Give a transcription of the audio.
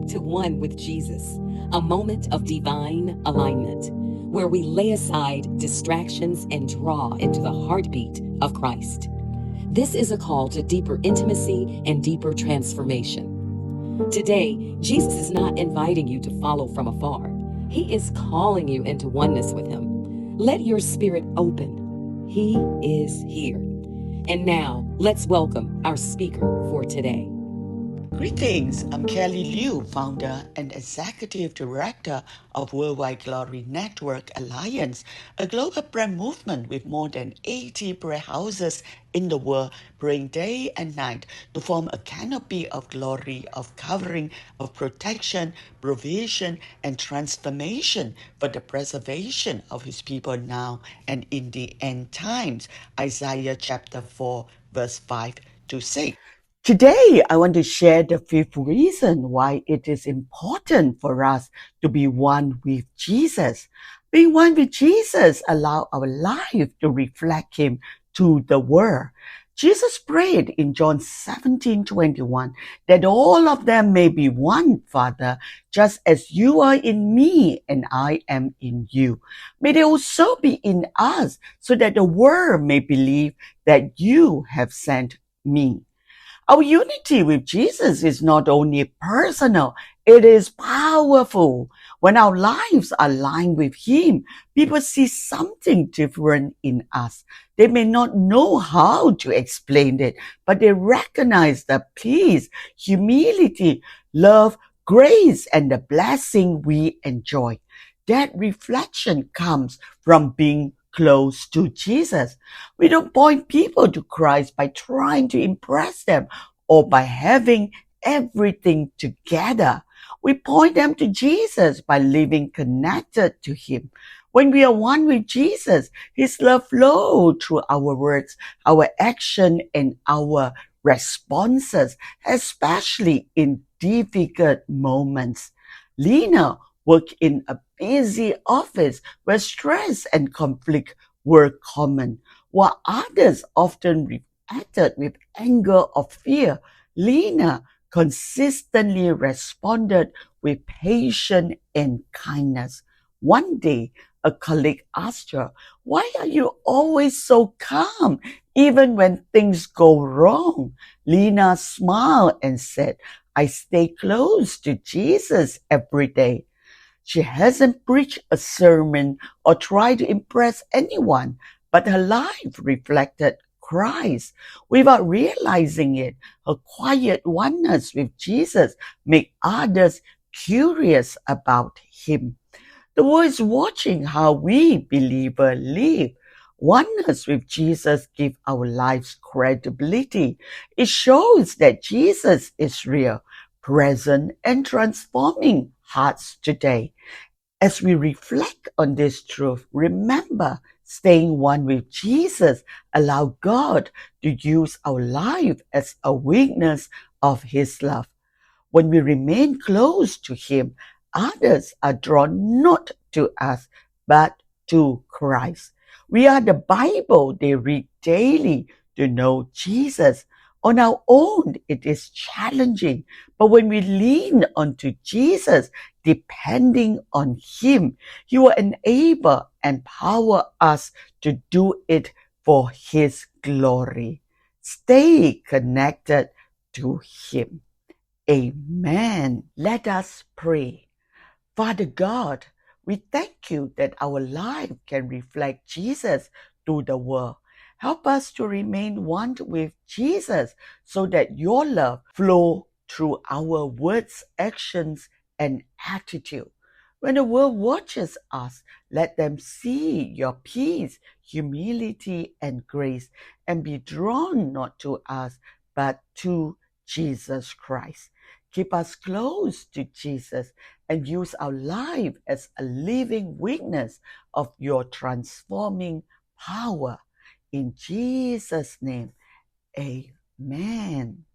Welcome to One with Jesus, a moment of divine alignment where we lay aside distractions and draw into the heartbeat of Christ. This is a call to deeper intimacy and deeper transformation. Today, Jesus is not inviting you to follow from afar. He is calling you into oneness with Him. Let your spirit open. He is here. And now, let's welcome our speaker for today. Greetings, I'm Kelly Liu, founder and executive director of Worldwide Glory Network Alliance, a global prayer movement with more than 80 prayer houses in the world, praying day and night to form a canopy of glory, of covering, of protection, provision, and transformation for the preservation of His people now and in the end times. Isaiah chapter 4, verse 5 to 6. Today, I want to share the fifth reason why it is important for us to be one with Jesus. Being one with Jesus allows our life to reflect Him to the world. Jesus prayed in John 17:21 that all of them may be one, Father, just as you are in me and I am in you. May they also be in us so that the world may believe that you have sent me. Our unity with Jesus is not only personal, it is powerful. When our lives are aligned with Him, people see something different in us. They may not know how to explain it, but they recognize the peace, humility, love, grace, and the blessing we enjoy. That reflection comes from being close to Jesus. We don't point people to Christ by trying to impress them or by having everything together. We point them to Jesus by living connected to Him. When we are one with Jesus, His love flows through our words, our action, and our responses, especially in difficult moments. Lena worked in a busy office where stress and conflict were common, while others often reacted with anger or fear. Lena consistently responded with patience and kindness. One day, a colleague asked her, "Why are you always so calm, even when things go wrong?" Lena smiled and said, "I stay close to Jesus every day." She hasn't preached a sermon or tried to impress anyone, but her life reflected Christ. Without realizing it, her quiet oneness with Jesus made others curious about Him. The world is watching how we believers live. Oneness with Jesus gives our lives credibility. It shows that Jesus is real, present, and transforming hearts today. As we reflect on this truth, remember staying one with Jesus allow God to use our life as a witness of His love. When we remain close to Him, others are drawn not to us, but to Christ. We are the Bible they read daily to know Jesus. On our own, it is challenging, but when we lean onto Jesus, depending on Him, He will enable and empower us to do it for His glory. Stay connected to Him. Amen. Let us pray. Father God, we thank you that our life can reflect Jesus to the world. Help us to remain one with Jesus so that your love flow through our words, actions, and attitude. When the world watches us, let them see your peace, humility, and grace and be drawn not to us, but to Jesus Christ. Keep us close to Jesus and use our life as a living witness of your transforming power. In Jesus' name, amen.